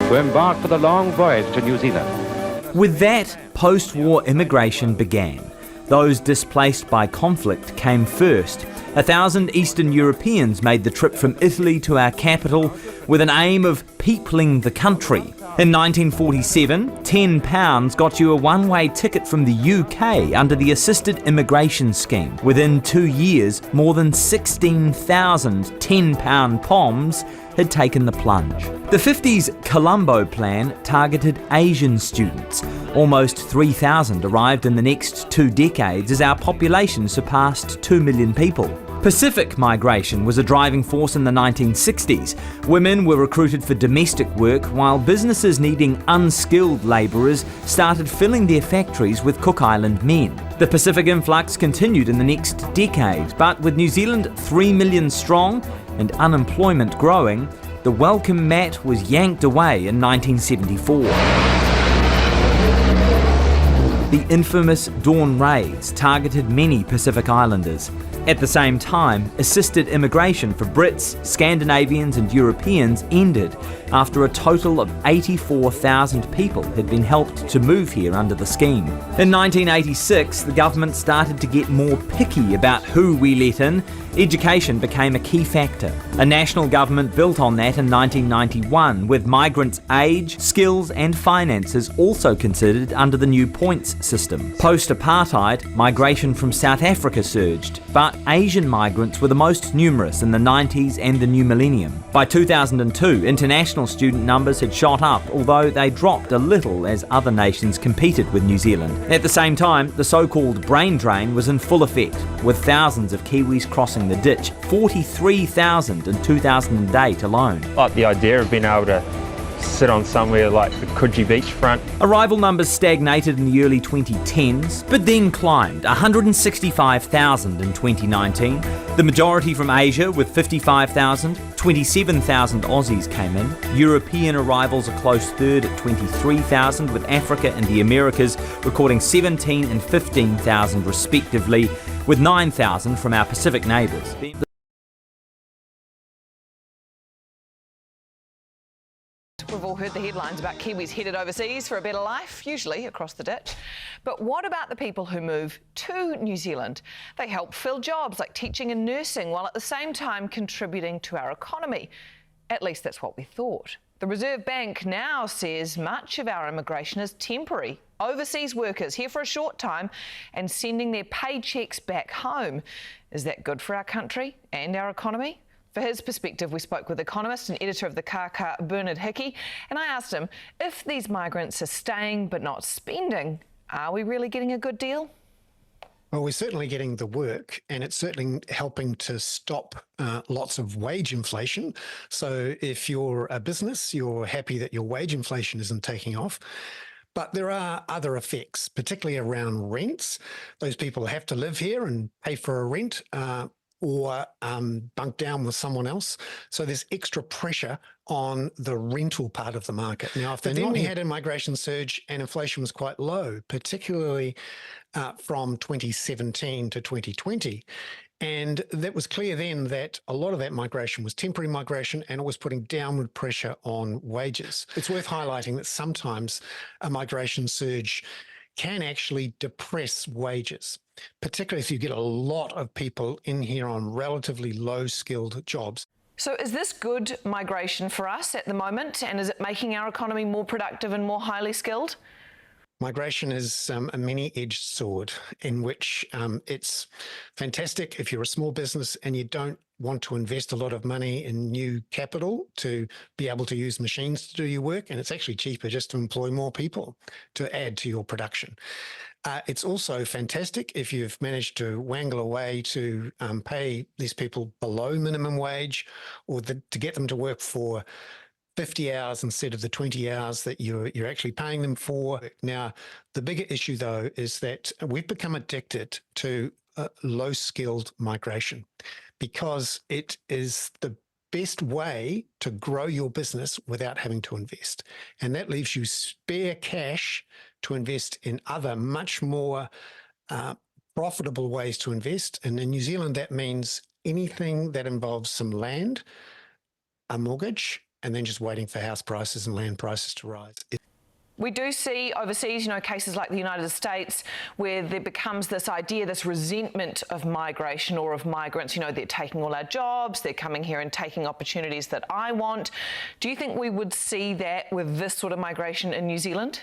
to embark for the long voyage to New Zealand. With that, post-war immigration began. Those displaced by conflict came first. 1,000 Eastern Europeans made the trip from Italy to our capital with an aim of peopling the country. In 1947, £10 got you a one-way ticket from the UK under the Assisted Immigration Scheme. Within 2 years, more than 16,000 £10 POMs had taken the plunge. The 50s Colombo Plan targeted Asian students. Almost 3,000 arrived in the next 2 decades as our population surpassed 2 million people. Pacific migration was a driving force in the 1960s. Women were recruited for domestic work, while businesses needing unskilled labourers started filling their factories with Cook Island men. The Pacific influx continued in the next decade, but with New Zealand 3 million strong and unemployment growing, the welcome mat was yanked away in 1974. The infamous Dawn Raids targeted many Pacific Islanders. At the same time, assisted immigration for Brits, Scandinavians and Europeans ended after a total of 84,000 people had been helped to move here under the scheme. In 1986, the government started to get more picky about who we let in. Education became a key factor. A national government built on that in 1991, with migrants' age, skills and finances also considered under the new points system. Post-apartheid, migration from South Africa surged, but Asian migrants were the most numerous in the 90s and the new millennium. By 2002, international student numbers had shot up, although they dropped a little as other nations competed with New Zealand. At the same time, the so-called brain drain was in full effect, with thousands of Kiwis crossing the ditch, 43,000 in 2008 alone. Like the idea of being able to sit on somewhere like the Coogee beachfront. Arrival numbers stagnated in the early 2010s, but then climbed, 165,000 in 2019. The majority from Asia with 55,000, 27,000 Aussies came in. European arrivals a close third at 23,000, with Africa and the Americas recording 17 and 15,000 respectively, with 9,000 from our Pacific neighbours. We've all heard the headlines about Kiwis headed overseas for a better life, usually across the ditch. But what about the people who move to New Zealand? They help fill jobs like teaching and nursing, while at the same time contributing to our economy. At least that's what we thought. The Reserve Bank now says much of our immigration is temporary. Overseas workers here for a short time and sending their paychecks back home. Is that good for our country and our economy? For his perspective, we spoke with economist and editor of the Kaka, Bernard Hickey, and I asked him, if these migrants are staying but not spending, are we really getting a good deal? Well, we're certainly getting the work, and it's certainly helping to stop lots of wage inflation. So if you're a business, you're happy that your wage inflation isn't taking off. But there are other effects, particularly around rents. Those people have to live here and pay for a rent, or bunk down with someone else. So there's extra pressure on the rental part of the market. Now, if then we had a migration surge and inflation was quite low, particularly from 2017 to 2020, and that was clear then that a lot of that migration was temporary migration and it was putting downward pressure on wages. It's worth highlighting that sometimes a migration surge can actually depress wages, particularly if you get a lot of people in here on relatively low-skilled jobs. So is this good migration for us at the moment, and is it making our economy more productive and more highly skilled? Migration is a many-edged sword in which it's fantastic if you're a small business and you don't want to invest a lot of money in new capital to be able to use machines to do your work, and it's actually cheaper just to employ more people to add to your production. It's also fantastic if you've managed to wangle a way to pay these people below minimum wage, or to get them to work for 50 hours instead of the 20 hours that you're actually paying them for. Now, the bigger issue, though, is that we've become addicted to low-skilled migration because it is the best way to grow your business without having to invest. And that leaves you spare cash to invest in other much more profitable ways to invest. And in New Zealand, that means anything that involves some land, a mortgage, and then just waiting for house prices and land prices to rise. We do see overseas, cases like the United States where there becomes this idea, this resentment of migration or of migrants. They're taking all our jobs, they're coming here and taking opportunities that I want. Do you think we would see that with this sort of migration in New Zealand?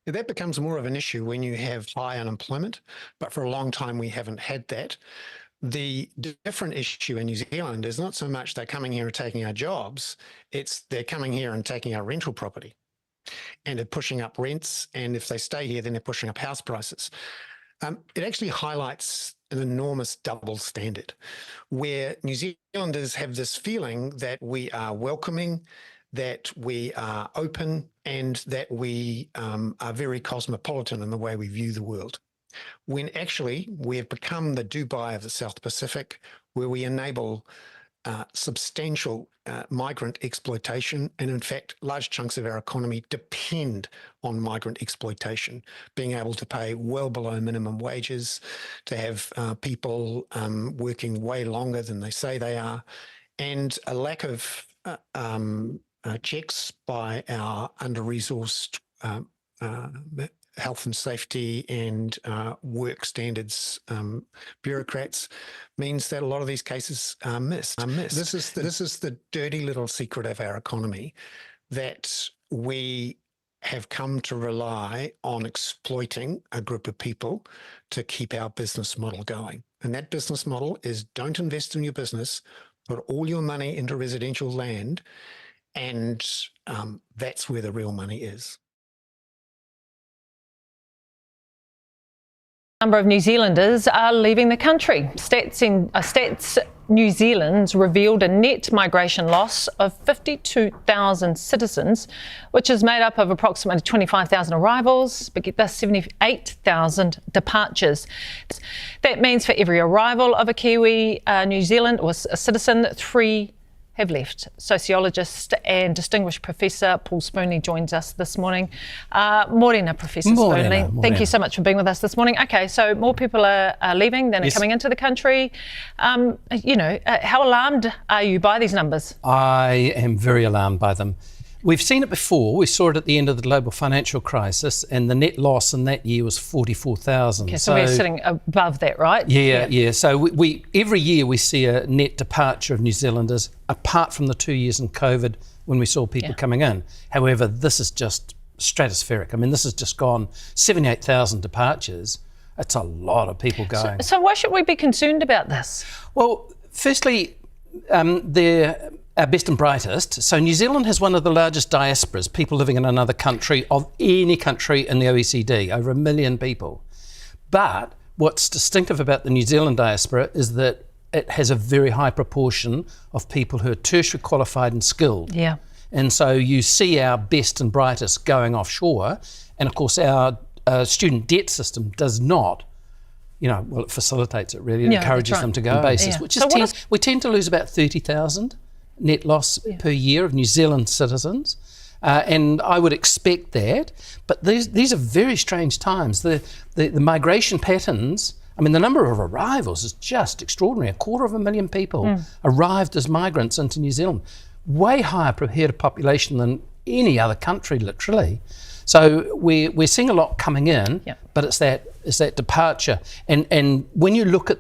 That becomes more of an issue when you have high unemployment, but for a long time we haven't had that. The different issue in New Zealand is not so much they're coming here and taking our jobs, it's they're coming here and taking our rental property. And they're pushing up rents, and if they stay here, then they're pushing up house prices. It actually highlights an enormous double standard, where New Zealanders have this feeling that we are welcoming, that we are open, and that we are very cosmopolitan in the way we view the world. When actually we have become the Dubai of the South Pacific, where we enable substantial migrant exploitation, and in fact large chunks of our economy depend on migrant exploitation, being able to pay well below minimum wages, to have people working way longer than they say they are, and a lack of checks by our under-resourced health and safety and work standards bureaucrats means that a lot of these cases are missed. This is the dirty little secret of our economy, that we have come to rely on exploiting a group of people to keep our business model going. And that business model is, don't invest in your business, put all your money into residential land, and that's where the real money is. Number of New Zealanders are leaving the country. Stats New Zealand revealed a net migration loss of 52,000 citizens, which is made up of approximately 25,000 arrivals, but get this, 78,000 departures. That means for every arrival of a Kiwi, New Zealand or a citizen, 3 have left. Sociologist and distinguished Professor Paul Spoonley joins us this morning. Morena, Professor Spoonley. Thank you so much for being with us this morning. Okay, so more people are leaving than are coming into the country. How alarmed are you by these numbers? I am very alarmed by them. We've seen it before. We saw it at the end of the global financial crisis, and the net loss in that year was 44,000. Okay, so we're sitting above that, right? Yeah. So we every year we see a net departure of New Zealanders, apart from the 2 years in COVID when we saw people coming in. However, this is just stratospheric. I mean, this has just gone 78,000 departures. It's a lot of people going. So why should we be concerned about this? Well, firstly, they're our best and brightest. So New Zealand has one of the largest diasporas, people living in another country, of any country in the OECD, over 1 million people. But what's distinctive about the New Zealand diaspora is that it has a very high proportion of people who are tertiary qualified and skilled. Yeah. And so you see our best and brightest going offshore. And of course, our student debt system does not, it facilitates it really. It encourages them to go on basis, which is we tend to lose about 30,000 net loss per year of New Zealand citizens. And I would expect that. But these are very strange times. The migration patterns, I mean, the number of arrivals is just extraordinary. 250,000 people arrived as migrants into New Zealand. Way higher per head of population than any other country, literally. So we're seeing a lot coming in, but it's that departure. And when you look at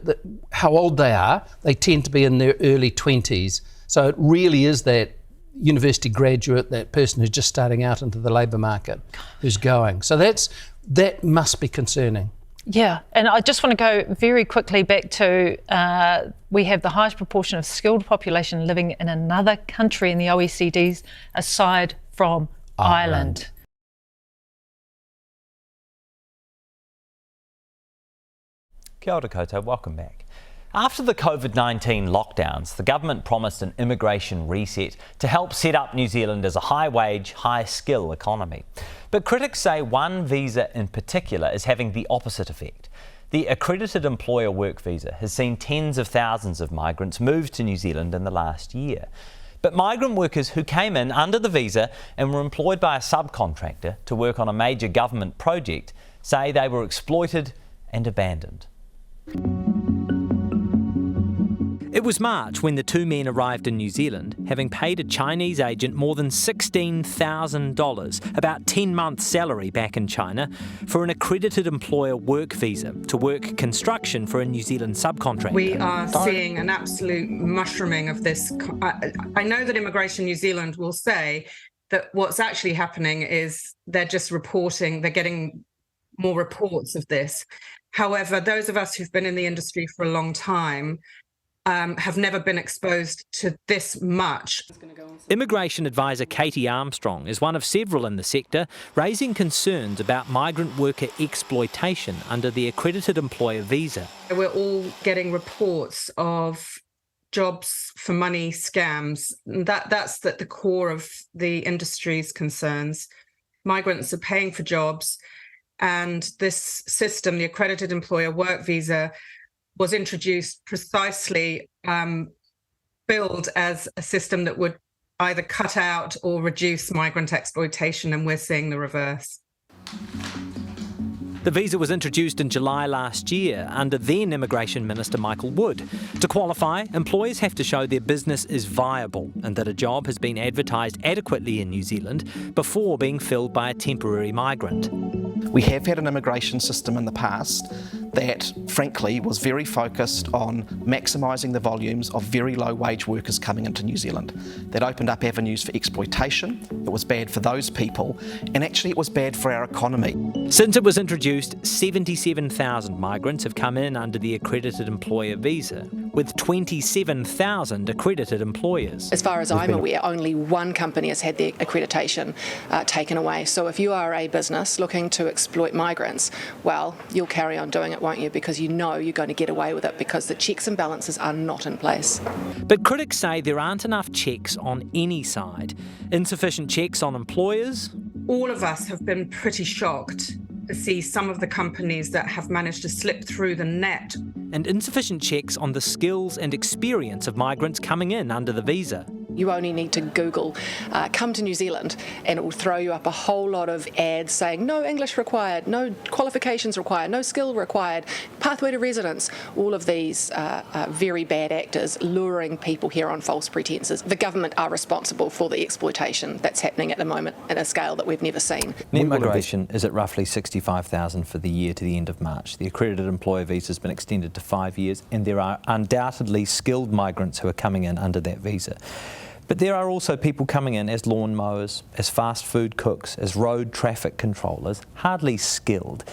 how old they are, they tend to be in their early 20s. So it really is that university graduate, that person who's just starting out into the labour market, who's going. So that must be concerning. Yeah, and I just want to go very quickly back to we have the highest proportion of skilled population living in another country in the OECDs aside from Ireland. Kia ora koutou, welcome back. After the COVID-19 lockdowns, the government promised an immigration reset to help set up New Zealand as a high-wage, high-skill economy. But critics say one visa in particular is having the opposite effect. The accredited employer work visa has seen tens of thousands of migrants move to New Zealand in the last year. But migrant workers who came in under the visa and were employed by a subcontractor to work on a major government project say they were exploited and abandoned. It was March when the two men arrived in New Zealand, having paid a Chinese agent more than $16,000, about 10 months' salary back in China, for an accredited employer work visa to work construction for a New Zealand subcontractor. We are seeing an absolute mushrooming of this. I know that Immigration New Zealand will say that what's actually happening is they're just reporting, they're getting more reports of this. However, those of us who've been in the industry for a long time have never been exposed to this much. Immigration advisor Katie Armstrong is one of several in the sector raising concerns about migrant worker exploitation under the accredited employer visa. We're all getting reports of jobs for money scams. That's at the core of the industry's concerns. Migrants are paying for jobs, and this system, the accredited employer work visa, was introduced precisely billed as a system that would either cut out or reduce migrant exploitation, and we're seeing the reverse. The visa was introduced in July last year under then Immigration Minister Michael Wood. To qualify, employers have to show their business is viable and that a job has been advertised adequately in New Zealand before being filled by a temporary migrant. We have had an immigration system in the past that, frankly, was very focused on maximising the volumes of very low-wage workers coming into New Zealand. That opened up avenues for exploitation. It was bad for those people, and actually it was bad for our economy. Since it was introduced, 77,000 migrants have come in under the accredited employer visa, with 27,000 accredited employers. As far as I'm aware, only one company has had their accreditation taken away. So if you are a business looking to exploit migrants, well, you'll carry on doing it, won't you? Because you know you're going to get away with it because the checks and balances are not in place. But critics say there aren't enough checks on any side. Insufficient checks on employers. All of us have been pretty shocked to see some of the companies that have managed to slip through the net. And insufficient checks on the skills and experience of migrants coming in under the visa. You only need to Google, come to New Zealand, and it will throw you up a whole lot of ads saying no English required, no qualifications required, no skill required, pathway to residence. All of these very bad actors luring people here on false pretences. The government are responsible for the exploitation that's happening at the moment at a scale that we've never seen. Net migration is at roughly 65,000 for the year to the end of March. The accredited employer visa has been extended to 5 years, and there are undoubtedly skilled migrants who are coming in under that visa. But there are also people coming in as lawn mowers, as fast food cooks, as road traffic controllers, hardly skilled.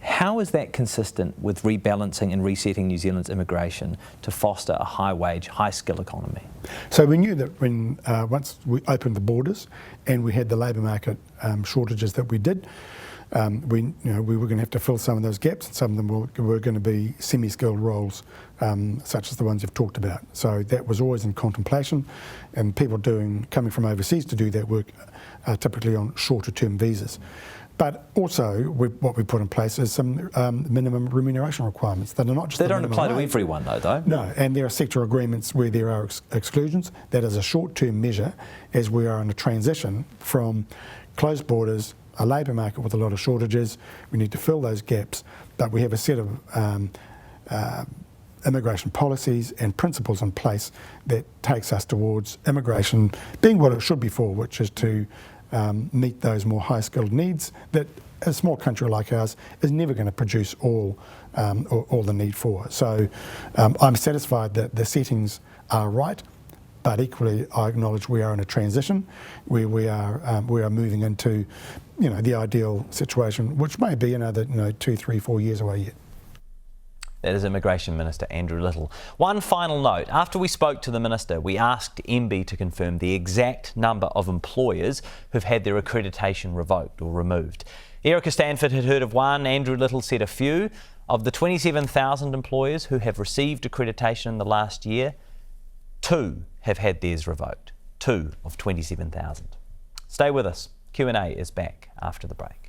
How is that consistent with rebalancing and resetting New Zealand's immigration to foster a high-wage, high-skill economy? So we knew that when once we opened the borders and we had the labour market shortages that we did, we were going to have to fill some of those gaps, and some of them were going to be semi-skilled roles, such as the ones you've talked about. So that was always in contemplation, and people coming from overseas to do that work are typically on shorter-term visas. But also, what we put in place is some minimum remuneration requirements that are not just. They don't apply to everyone, though. No, and there are sector agreements where there are exclusions. That is a short-term measure, as we are in a transition from closed borders, a labour market with a lot of shortages. We need to fill those gaps, but we have a set of immigration policies and principles in place that takes us towards immigration being what it should be for, which is to meet those more high-skilled needs that a small country like ours is never going to produce all the need for. So I'm satisfied that the settings are right, but equally I acknowledge we are in a transition where we are moving into the ideal situation, which may be another 2, 3, 4 years away yet. That is Immigration Minister Andrew Little. One final note. After we spoke to the Minister, we asked MB to confirm the exact number of employers who've had their accreditation revoked or removed. Erica Stanford had heard of one. Andrew Little said a few. Of the 27,000 employers who have received accreditation in the last year, 2 have had theirs revoked. 2 of 27,000. Stay with us. Q&A is back after the break.